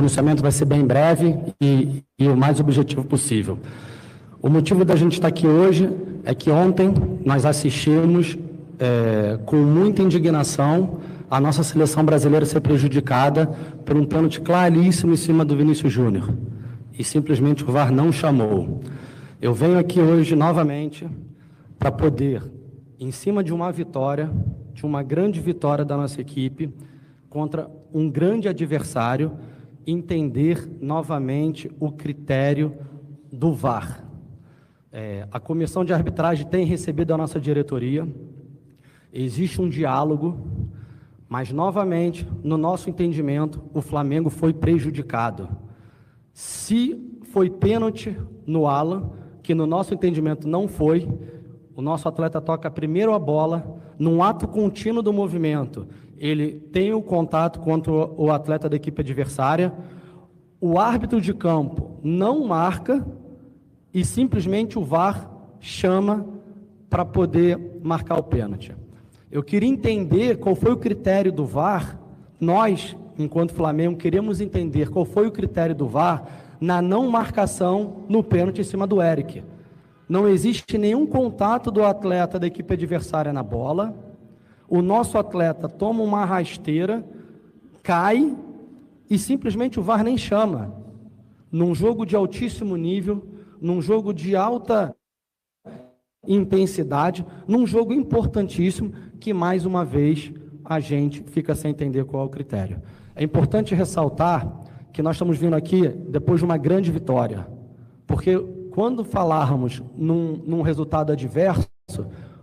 pronunciamento vai ser bem breve e o mais objetivo possível. O motivo da gente estar aqui hoje é que ontem nós assistimos com muita indignação a nossa seleção brasileira ser prejudicada por um pênalti claríssimo em cima do Vinícius Júnior. E simplesmente o VAR não chamou. Eu venho aqui hoje novamente para poder, em cima de uma vitória, de uma grande vitória da nossa equipe, contra um grande adversário, entender novamente o critério do VAR. A comissão de arbitragem tem recebido a nossa diretoria, existe um diálogo, mas novamente, no nosso entendimento, o Flamengo foi prejudicado. Se foi pênalti no Alan, que no nosso entendimento não foi, o nosso atleta toca primeiro a bola, num ato contínuo do movimento, ele tem o contato contra o atleta da equipe adversária, o árbitro de campo não marca e simplesmente o VAR chama para poder marcar o pênalti. Eu queria entender qual foi o critério do VAR, nós, enquanto Flamengo, queremos entender qual foi o critério do VAR na não marcação no pênalti em cima do Eric. Não existe nenhum contato do atleta da equipe adversária na bola, o nosso atleta toma uma rasteira, cai e simplesmente o VAR nem chama. Num jogo de altíssimo nível, num jogo de alta intensidade, num jogo importantíssimo, que mais uma vez a gente fica sem entender qual é o critério. É importante ressaltar que nós estamos vindo aqui depois de uma grande vitória, porque quando falarmos num resultado adverso,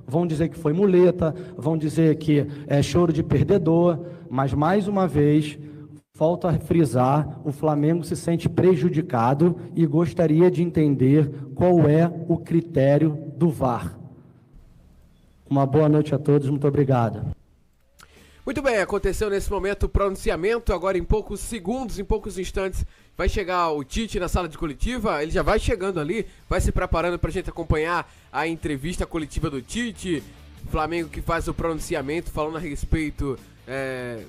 vão dizer que foi muleta, vão dizer que é choro de perdedor, mas mais uma vez, volto a frisar, o Flamengo se sente prejudicado e gostaria de entender qual é o critério do VAR. Uma boa noite a todos, muito obrigado. Muito bem, aconteceu nesse momento o pronunciamento, agora em poucos segundos, em poucos instantes, vai chegar o Tite na sala de coletiva, ele já vai chegando ali, vai se preparando para a gente acompanhar a entrevista coletiva do Tite, Flamengo que faz o pronunciamento falando a respeito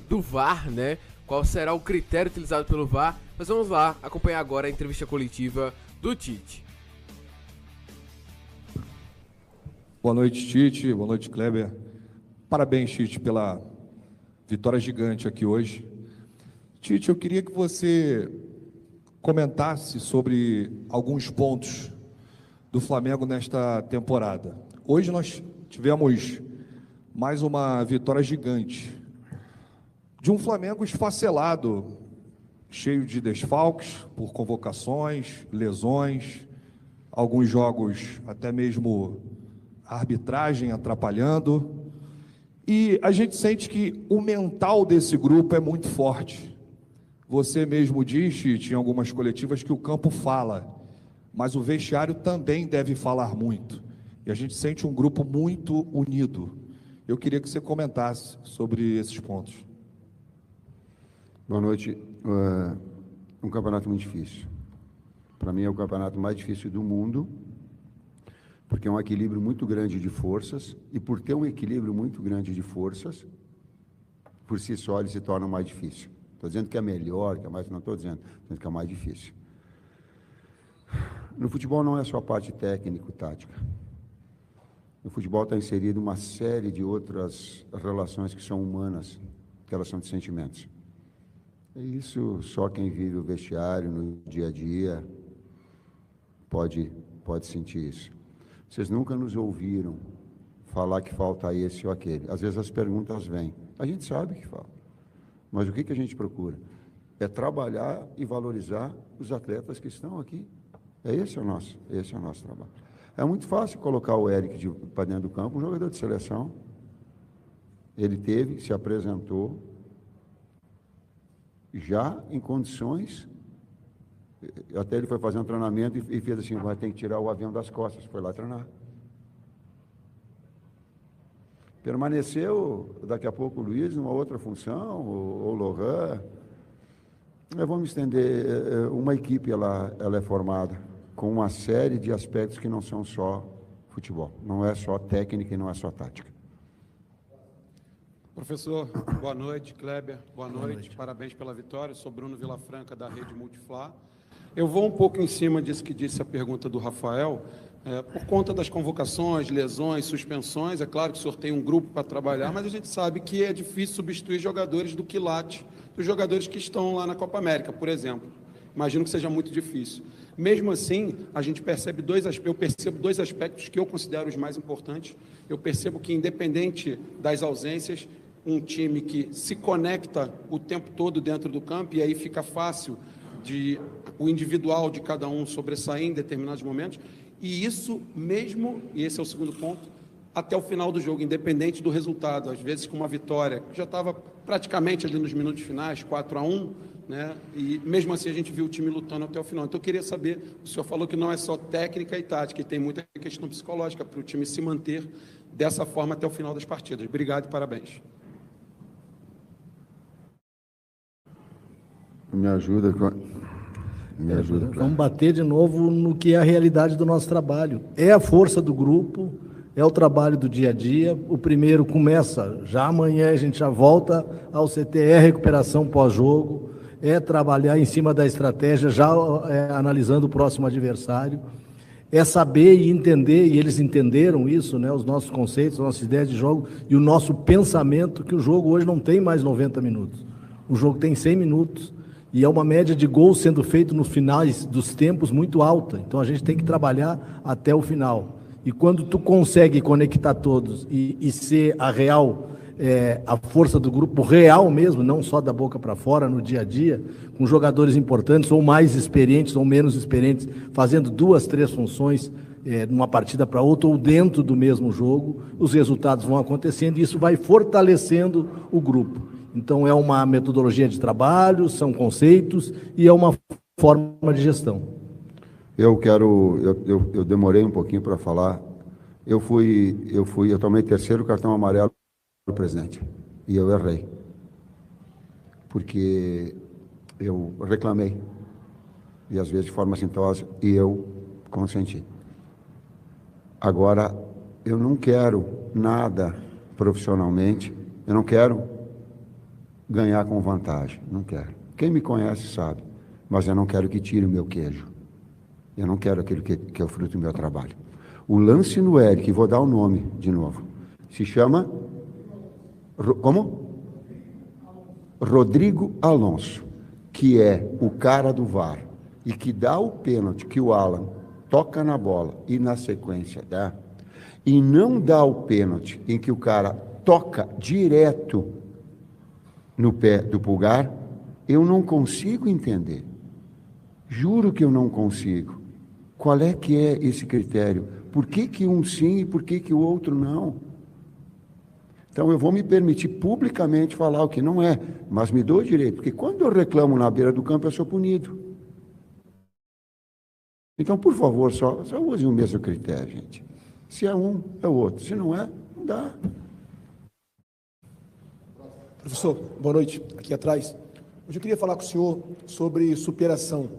do VAR, né? Qual será o critério utilizado pelo VAR, mas vamos lá acompanhar agora a entrevista coletiva do Tite. Boa noite, Tite, boa noite, Kleber. Parabéns, Tite, pela vitória gigante aqui hoje. Tite, eu queria que você comentasse sobre alguns pontos do Flamengo nesta temporada. Hoje nós tivemos mais uma vitória gigante de um Flamengo esfacelado, cheio de desfalques por convocações, lesões, alguns jogos até mesmo a arbitragem atrapalhando. E a gente sente que o mental desse grupo é muito forte. Você mesmo disse, em algumas coletivas, que o campo fala, mas o vestiário também deve falar muito. E a gente sente um grupo muito unido. Eu queria que você comentasse sobre esses pontos. Boa noite. Um campeonato muito difícil. Para mim é o campeonato mais difícil do mundo, porque é um equilíbrio muito grande de forças, e por ter um equilíbrio muito grande de forças, por si só ele se torna mais difícil. Estou dizendo que é melhor, que é mais, não estou dizendo que é mais difícil. No futebol não é só a parte técnico-tática. No futebol está inserido uma série de outras relações que são humanas, que elas são de sentimentos. E isso só quem vive o vestiário no dia a dia pode sentir isso. Vocês nunca nos ouviram falar que falta esse ou aquele. Às vezes as perguntas vêm. A gente sabe que falta. Mas o que a gente procura? É trabalhar e valorizar os atletas que estão aqui. Esse é o nosso trabalho. É muito fácil colocar o Eric para dentro do campo, um jogador de seleção. Ele se apresentou já em condições, até ele foi fazer um treinamento e fez assim, vai ter que tirar o avião das costas, foi lá treinar. Permaneceu, daqui a pouco, o Luiz, numa outra função, o Lohan. Vamos estender, uma equipe, ela é formada com uma série de aspectos que não são só futebol, não é só técnica e não é só tática. Professor, boa noite. Kleber, boa noite. Parabéns pela vitória. Sou Bruno Vilafranca, da Rede Multiflá. Eu vou um pouco em cima disso que disse a pergunta do Rafael, por conta das convocações, lesões, suspensões. É claro que o senhor tem um grupo para trabalhar, mas a gente sabe que é difícil substituir jogadores do quilate, dos jogadores que estão lá na Copa América, por exemplo. Imagino que seja muito difícil. Mesmo assim, a gente percebe eu percebo dois aspectos que eu considero os mais importantes. Eu percebo que, independente das ausências, um time que se conecta o tempo todo dentro do campo, e aí fica fácil o individual de cada um sobressair em determinados momentos, e isso mesmo, e esse é o segundo ponto, até o final do jogo, independente do resultado, às vezes com uma vitória, que já estava praticamente ali nos minutos finais, 4-1, né? E mesmo assim a gente viu o time lutando até o final. Então eu queria saber, o senhor falou que não é só técnica e tática, e tem muita questão psicológica para o time se manter dessa forma até o final das partidas. Obrigado e parabéns. Me ajuda. Vamos bater de novo no que é a realidade do nosso trabalho. É a força do grupo, é o trabalho do dia a dia. O primeiro começa já amanhã, a gente já volta ao CTE, recuperação pós-jogo, é trabalhar em cima da estratégia, já analisando o próximo adversário, é saber e entender, e eles entenderam isso, né, os nossos conceitos, as nossas ideias de jogo e o nosso pensamento, que o jogo hoje não tem mais 90 minutos. O jogo tem 100 minutos. E é uma média de gols sendo feito nos finais dos tempos muito alta. Então a gente tem que trabalhar até o final. E quando tu consegue conectar todos e ser a real, a força do grupo real mesmo, não só da boca para fora no dia a dia, com jogadores importantes, ou mais experientes ou menos experientes, fazendo 2, 3 funções numa partida para outra, ou dentro do mesmo jogo, os resultados vão acontecendo e isso vai fortalecendo o grupo. Então, é uma metodologia de trabalho, são conceitos e é uma forma de gestão. Eu demorei um pouquinho para falar. Eu tomei 3º cartão amarelo do presidente e eu errei. Porque eu reclamei, e às vezes de forma assintosa, e eu consenti. Agora, eu não quero nada profissionalmente, eu não quero ganhar com vantagem, não quero. Quem me conhece sabe, mas eu não quero que tire o meu queijo. Eu não quero aquilo que é o fruto do meu trabalho. O lance no Eric, vou dar o nome de novo, se chama... Como? Rodrigo Alonso, que é o cara do VAR, e que dá o pênalti que o Alan toca na bola e na sequência dá, e não dá o pênalti em que o cara toca direto no pé do Pulgar, eu não consigo entender. Juro que eu não consigo. Qual é que é esse critério? Por que um sim e por que o outro não? Então eu vou me permitir publicamente falar o que não é, mas me dou o direito, porque quando eu reclamo na beira do campo eu sou punido. Então, por favor, só use o mesmo critério, gente. Se é um, é o outro. Se não é, não dá. Professor, boa noite. Aqui atrás. Hoje eu queria falar com o senhor sobre superação.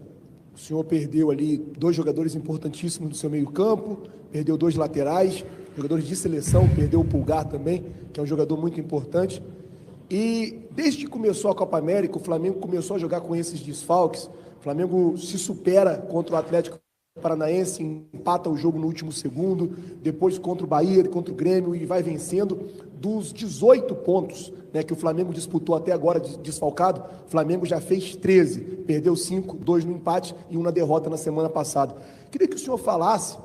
O senhor perdeu ali 2 jogadores importantíssimos do seu meio-campo, perdeu 2 laterais, jogadores de seleção, perdeu o Pulgar também, que é um jogador muito importante. E desde que começou a Copa América, o Flamengo começou a jogar com esses desfalques. O Flamengo se supera contra o Atlético Paranaense, empata o jogo no último segundo, depois contra o Bahia, contra o Grêmio, e vai vencendo. Dos 18 pontos, né, que o Flamengo disputou até agora desfalcado, o Flamengo já fez 13, perdeu 5, 2 no empate e 1 na derrota na semana passada. Queria que o senhor falasse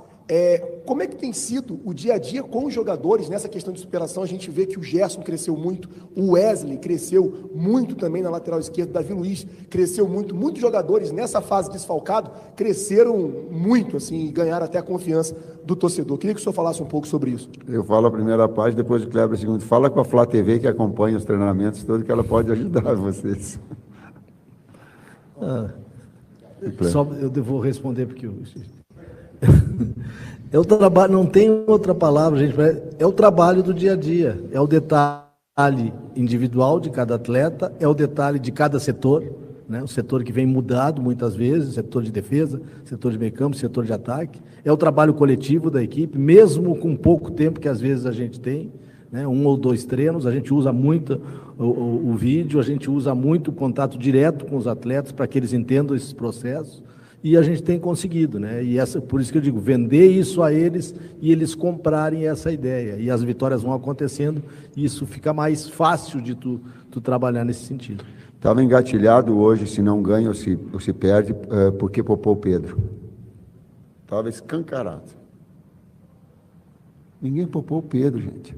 como é que tem sido o dia a dia com os jogadores nessa questão de superação. A gente vê que o Gerson cresceu muito, o Wesley cresceu muito também na lateral esquerda, Davi Luiz cresceu muito, muitos jogadores nessa fase desfalcado cresceram muito, assim, e ganharam até a confiança do torcedor. Queria que o senhor falasse um pouco sobre isso. Eu falo a primeira parte, depois o Kleber a segunda. Fala com a Flá TV, que acompanha os treinamentos todos, que ela pode ajudar vocês. Só eu vou responder porque é o trabalho, não tem outra palavra, gente, é o trabalho do dia a dia, é o detalhe individual de cada atleta, é o detalhe de cada setor, né? O setor que vem mudado muitas vezes, setor de defesa, setor de meio campo, setor de ataque, é o trabalho coletivo da equipe, mesmo com pouco tempo que às vezes a gente tem, né? 1 ou 2 treinos, a gente usa muito o vídeo, a gente usa muito o contato direto com os atletas para que eles entendam esses processos, e a gente tem conseguido, né? E por isso que eu digo, vender isso a eles e eles comprarem essa ideia, e as vitórias vão acontecendo, e isso fica mais fácil de tu trabalhar nesse sentido. Estava engatilhado hoje, se não ganha ou se perde, porque poupou o Pedro. Estava escancarado. Ninguém poupou o Pedro, gente.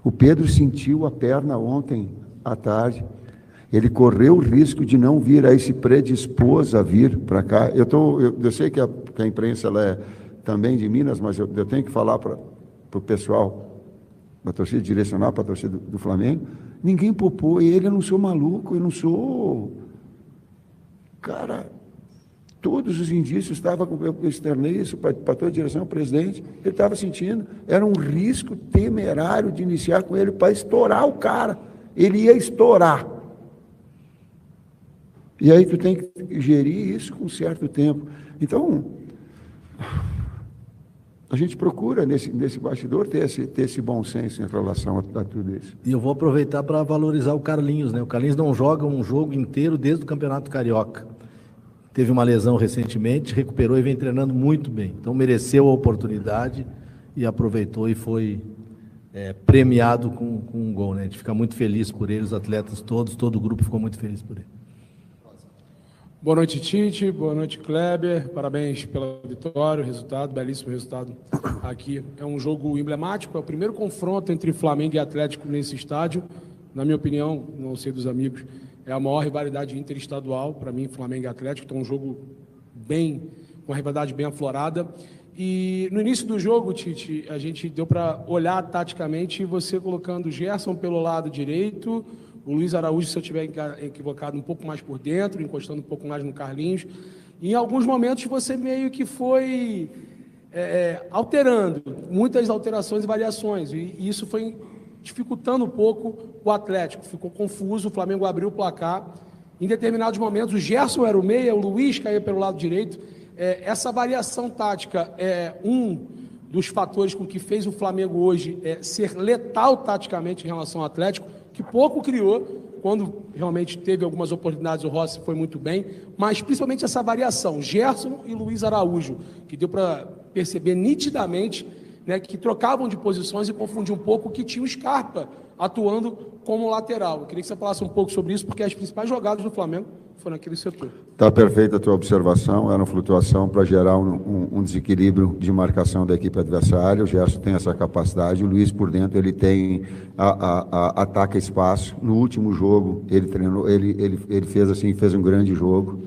O Pedro sentiu a perna ontem à tarde. Ele correu o risco de não vir, aí se predispôs a vir para cá. Eu sei que a imprensa ela é também de Minas, mas eu tenho que falar para o pessoal, para a torcida, direcionar para a torcida do Flamengo. Ninguém poupou ele, eu não sou maluco, eu não sou... Cara, todos os indícios estavam, eu externei isso para toda a direção, o presidente, ele estava sentindo, era um risco temerário de iniciar com ele para estourar o cara, ele ia estourar. E aí tu tem que gerir isso com um certo tempo. Então, a gente procura nesse bastidor ter esse bom senso em relação a tudo isso. E eu vou aproveitar para valorizar o Carlinhos, né? O Carlinhos não joga um jogo inteiro desde o Campeonato Carioca. Teve uma lesão recentemente, recuperou e vem treinando muito bem. Então mereceu a oportunidade e aproveitou e foi premiado com um gol, né? A gente fica muito feliz por ele, os atletas todos, todo o grupo ficou muito feliz por ele. Boa noite, Tite. Boa noite, Kleber. Parabéns pela vitória, o resultado, belíssimo resultado aqui. É um jogo emblemático, é o primeiro confronto entre Flamengo e Atlético nesse estádio. Na minha opinião, não sei dos amigos, é a maior rivalidade interestadual, para mim, Flamengo e Atlético. Então, um jogo com uma rivalidade bem aflorada. E no início do jogo, Tite, a gente deu para olhar taticamente você colocando o Gerson pelo lado direito, o Luiz Araújo, se eu estiver equivocado, um pouco mais por dentro, encostando um pouco mais no Carlinhos. E em alguns momentos você meio que foi alterando, muitas alterações e variações. E isso foi dificultando um pouco o Atlético. Ficou confuso, o Flamengo abriu o placar. Em determinados momentos, o Gerson era o meia, o Luiz caía pelo lado direito. Essa variação tática é um dos fatores com que fez o Flamengo hoje ser letal taticamente em relação ao Atlético, que pouco criou, quando realmente teve algumas oportunidades, o Rossi foi muito bem, mas principalmente essa variação, Gerson e Luiz Araújo, que deu para perceber nitidamente, né, que trocavam de posições e confundiam um pouco que tinha o Scarpa atuando como lateral. Eu queria que você falasse um pouco sobre isso, porque as principais jogadas do Flamengo foram naquele setor. Está perfeita a tua observação, era uma flutuação para gerar um desequilíbrio de marcação da equipe adversária. O Gerson tem essa capacidade, o Luiz por dentro ele tem ataca espaço. No último jogo ele treinou, ele fez um grande jogo.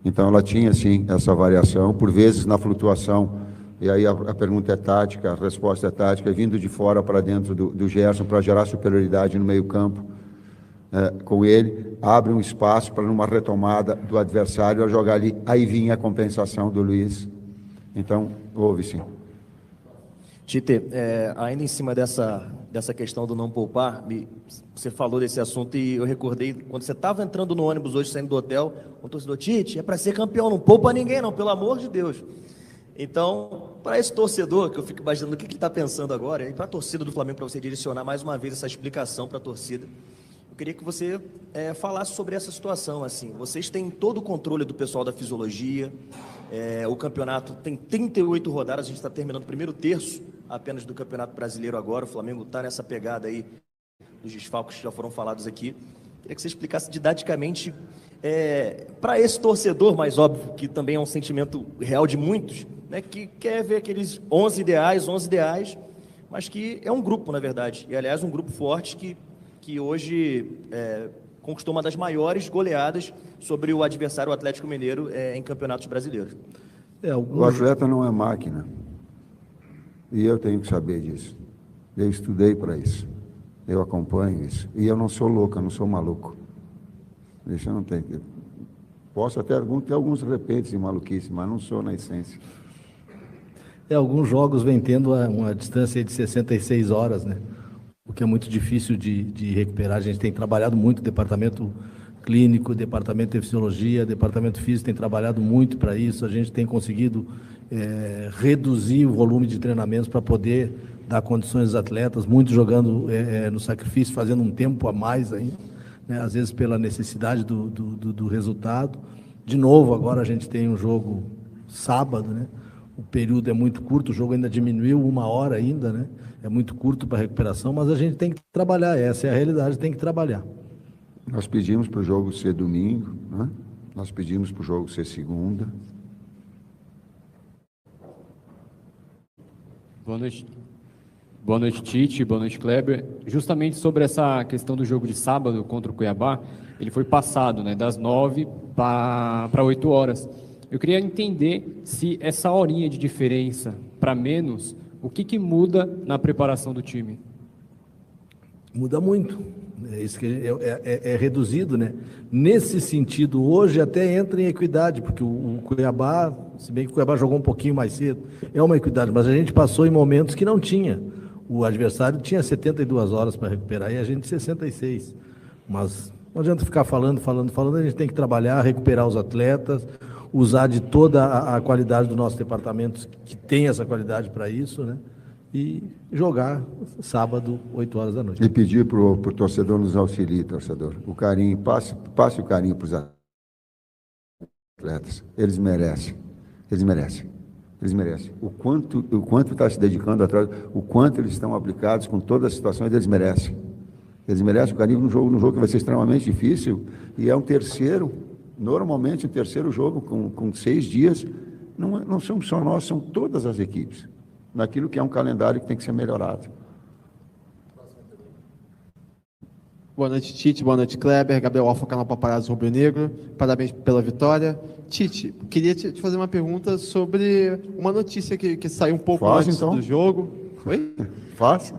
Então ela tinha sim essa variação, por vezes na flutuação. E aí a pergunta é tática, a resposta é tática, vindo de fora para dentro do Gerson para gerar superioridade no meio-campo. Com ele, abre um espaço para numa retomada do adversário jogar ali, aí vinha a compensação do Luiz. Então, houve sim. Tite, ainda em cima dessa questão do não poupar, você falou desse assunto e eu recordei, quando você estava entrando no ônibus hoje, saindo do hotel, o torcedor, Tite, é para ser campeão, não poupa ninguém não, pelo amor de Deus. Então, para esse torcedor, que eu fico imaginando o que ele está pensando agora, e para a torcida do Flamengo, para você direcionar mais uma vez essa explicação para a torcida, eu queria que você falasse sobre essa situação. Assim, vocês têm todo o controle do pessoal da fisiologia, o campeonato tem 38 rodadas, a gente está terminando o primeiro terço apenas do Campeonato Brasileiro agora, o Flamengo está nessa pegada aí dos desfalques que já foram falados aqui. Queria que você explicasse didaticamente para esse torcedor, mais óbvio, que também é um sentimento real de muitos, né, que quer ver aqueles 11 ideais, mas que é um grupo, na verdade, e aliás um grupo forte que hoje conquistou uma das maiores goleadas sobre o adversário, o Atlético Mineiro, em campeonatos brasileiros. O atleta não é máquina, e eu tenho que saber disso. Eu estudei para isso, eu acompanho isso, e eu não sou louco, eu não sou maluco. Isso eu não tenho. Posso até ter alguns repentes de maluquice, mas não sou na essência. Alguns jogos vêm tendo uma distância de 66 horas, né? O que é muito difícil de recuperar. A gente tem trabalhado muito, o departamento clínico, departamento de fisiologia, departamento físico tem trabalhado muito para isso. A gente tem conseguido reduzir o volume de treinamentos para poder dar condições aos atletas, muitos jogando no sacrifício, fazendo um tempo a mais ainda, né? Às vezes pela necessidade do resultado. De novo, agora a gente tem um jogo sábado, né? O período é muito curto, o jogo ainda diminuiu 1 hora ainda, né? É muito curto para a recuperação, mas a gente tem que trabalhar, essa é a realidade, tem que trabalhar. Nós pedimos para o jogo ser domingo, né? Nós pedimos para o jogo ser segunda. Boa noite. Boa noite, Tite. Boa noite, Kleber. Justamente sobre essa questão do jogo de sábado contra o Cuiabá, ele foi passado, né, das 9 para 8 horas. Eu queria entender se essa horinha de diferença para menos, o que muda na preparação do time? Muda muito. É isso que é reduzido, né? Nesse sentido, hoje até entra em equidade, porque o Cuiabá, se bem que o Cuiabá jogou um pouquinho mais cedo, é uma equidade, mas a gente passou em momentos que não tinha. O adversário tinha 72 horas para recuperar e a gente 66. Mas não adianta ficar falando, a gente tem que trabalhar, recuperar os atletas, usar de toda a qualidade do nosso departamento, que tem essa qualidade para isso, né? E jogar sábado, 8 horas da noite. E pedir para o torcedor nos auxilie, torcedor. O carinho, passe o carinho para os atletas. Eles merecem. O quanto está se dedicando atrás, o quanto eles estão aplicados com todas as situações, eles merecem. Eles merecem o carinho no jogo que vai ser extremamente difícil, e é normalmente um terceiro jogo com 6 dias. Não somos só nós, são todas as equipes, naquilo que é um calendário que tem que ser melhorado. Boa noite, Tite. Boa noite, Kleber. Gabriel Alfa, canal Paparazzo Rubro Negro. Parabéns pela vitória. Tite, queria te fazer uma pergunta sobre uma notícia que saiu um pouco antes do jogo. Oi? Fácil.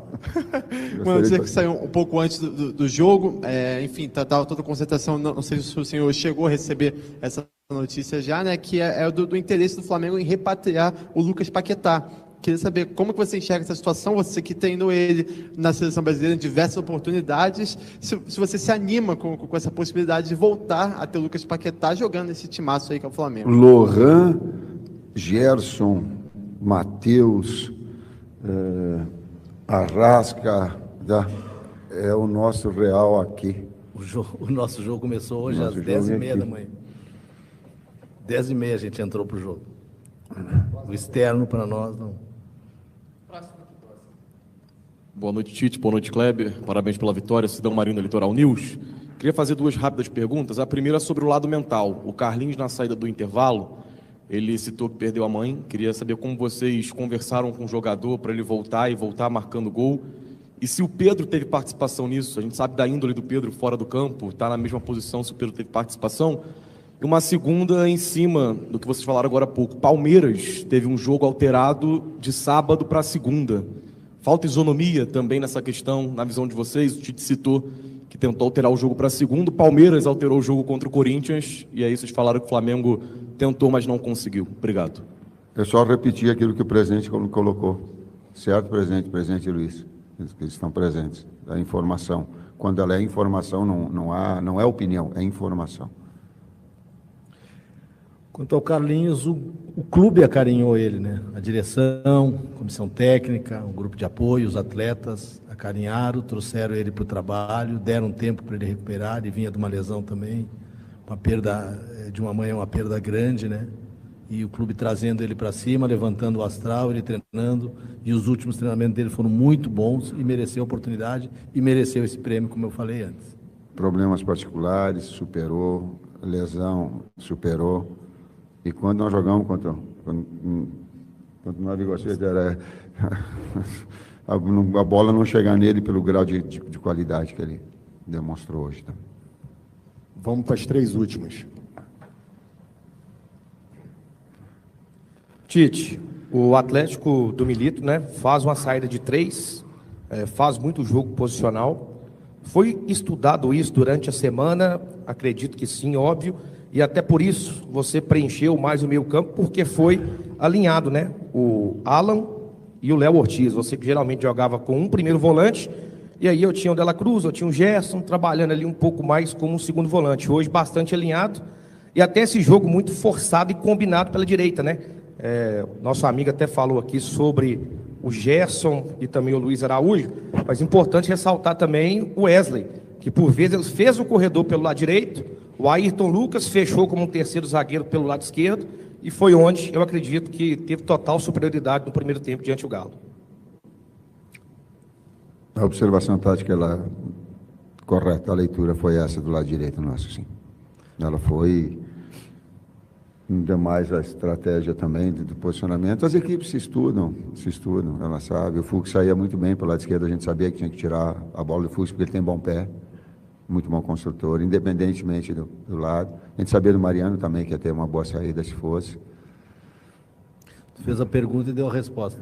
Uma notícia que saiu um pouco antes do jogo. Enfim, estava toda a concentração. Não sei se o senhor chegou a receber essa notícia já, né? Que é do interesse do Flamengo em repatriar o Lucas Paquetá. Queria saber como que você enxerga essa situação, você que treinou ele na seleção brasileira em diversas oportunidades, se você se anima com essa possibilidade de voltar a ter o Lucas Paquetá jogando nesse timaço aí que é o Flamengo. Lohan, Gerson, Matheus, Arrasca, é o nosso real aqui. O nosso jogo começou hoje às 10h30 da manhã. 10h30 a gente entrou para o jogo. O externo para nós não. Boa noite, Tite. Boa noite, Kleber. Parabéns pela vitória. Cidão Marino, Litoral News. Queria fazer 2 rápidas perguntas. A primeira é sobre o lado mental. O Carlinhos, na saída do intervalo, ele citou que perdeu a mãe. Queria saber como vocês conversaram com o jogador para ele voltar marcando gol. E se o Pedro teve participação nisso. A gente sabe da índole do Pedro fora do campo, está na mesma posição, se o Pedro teve participação. E uma segunda em cima do que vocês falaram agora há pouco. Palmeiras teve um jogo alterado de sábado para segunda. Falta isonomia também nessa questão, na visão de vocês? O Tite citou que tentou alterar o jogo para segunda. Palmeiras alterou o jogo contra o Corinthians. E aí vocês falaram que o Flamengo tentou, mas não conseguiu. Obrigado. Eu só repeti aquilo que o presidente colocou. Certo, presidente Luiz? Eles estão presentes. A informação. Quando ela é informação, não é opinião, é informação. Quanto ao Carlinhos, o clube acarinhou ele, né? A direção, a comissão técnica, o grupo de apoio, os atletas acarinharam, trouxeram ele para o trabalho, deram tempo para ele recuperar, ele vinha de uma lesão também, uma perda de uma mãe, uma perda grande, né? E o clube trazendo ele para cima, levantando o astral, ele treinando, e os últimos treinamentos dele foram muito bons e mereceu a oportunidade e mereceu esse prêmio, como eu falei antes. Problemas particulares, superou, lesão, superou. E quando nós jogamos quando nós negociamos, a bola não chegar nele pelo grau de qualidade que ele demonstrou hoje. Tá? Vamos para as 3 últimas. Tite, o Atlético do Milito, né, faz uma saída de 3, faz muito jogo posicional. Foi estudado isso durante a semana? Acredito que sim, óbvio. E até por isso você preencheu mais o meio campo, porque foi alinhado, né? O Alan e o Léo Ortiz. Você que geralmente jogava com um primeiro volante, e aí eu tinha o Dela Cruz, eu tinha o Gerson, trabalhando ali um pouco mais como um segundo volante. Hoje bastante alinhado, e até esse jogo muito forçado e combinado pela direita, né? Nosso amigo até falou aqui sobre o Gerson e também o Luiz Araújo, mas importante ressaltar também o Wesley, que por vezes ele fez o corredor pelo lado direito, o Ayrton Lucas fechou como um terceiro zagueiro pelo lado esquerdo, e foi onde eu acredito que teve total superioridade no primeiro tempo diante do Galo. A observação tática, ela correta, a leitura foi essa do lado direito nosso, sim. Ela foi, ainda mais a estratégia também do posicionamento. As equipes se estudam, ela sabe. O Fux saía muito bem pelo lado esquerdo, a gente sabia que tinha que tirar a bola do Fux, porque ele tem bom pé, muito bom construtor, independentemente do lado. A gente sabia do Mariano também, que ia ter uma boa saída se fosse. Fez a pergunta e deu a resposta.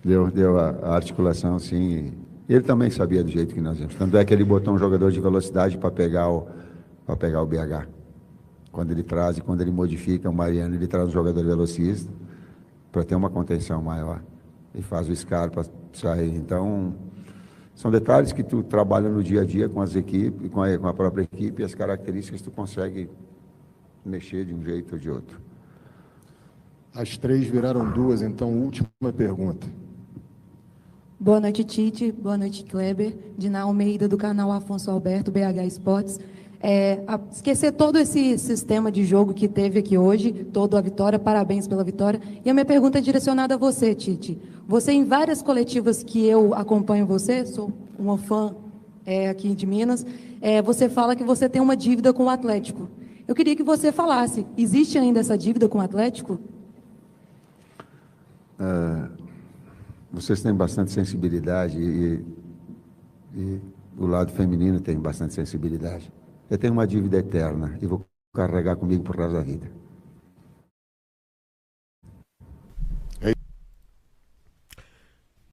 Deu a articulação, sim. Ele também sabia do jeito que nós íamos. Tanto é que ele botou um jogador de velocidade para pegar o BH. Quando ele traz e quando ele modifica o Mariano, ele traz um jogador velocista para ter uma contenção maior. E faz o Scarpa sair. Então, são detalhes que tu trabalha no dia a dia com as equipes, com a própria equipe, e as características tu consegue mexer de um jeito ou de outro. As 3 viraram 2, então, última pergunta. Boa noite, Tite. Boa noite, Kleber. Dina Almeida, do canal Afonso Alberto, BH Esportes. Esquecer todo esse sistema de jogo que teve aqui hoje, toda a vitória, parabéns pela vitória. E a minha pergunta é direcionada a você, Tite. Você, em várias coletivas que eu acompanho você, sou uma fã aqui de Minas, você fala que você tem uma dívida com o Atlético. Eu queria que você falasse, existe ainda essa dívida com o Atlético? Vocês têm bastante sensibilidade e o lado feminino tem bastante sensibilidade. Eu tenho uma dívida eterna e vou carregar comigo por resto da vida.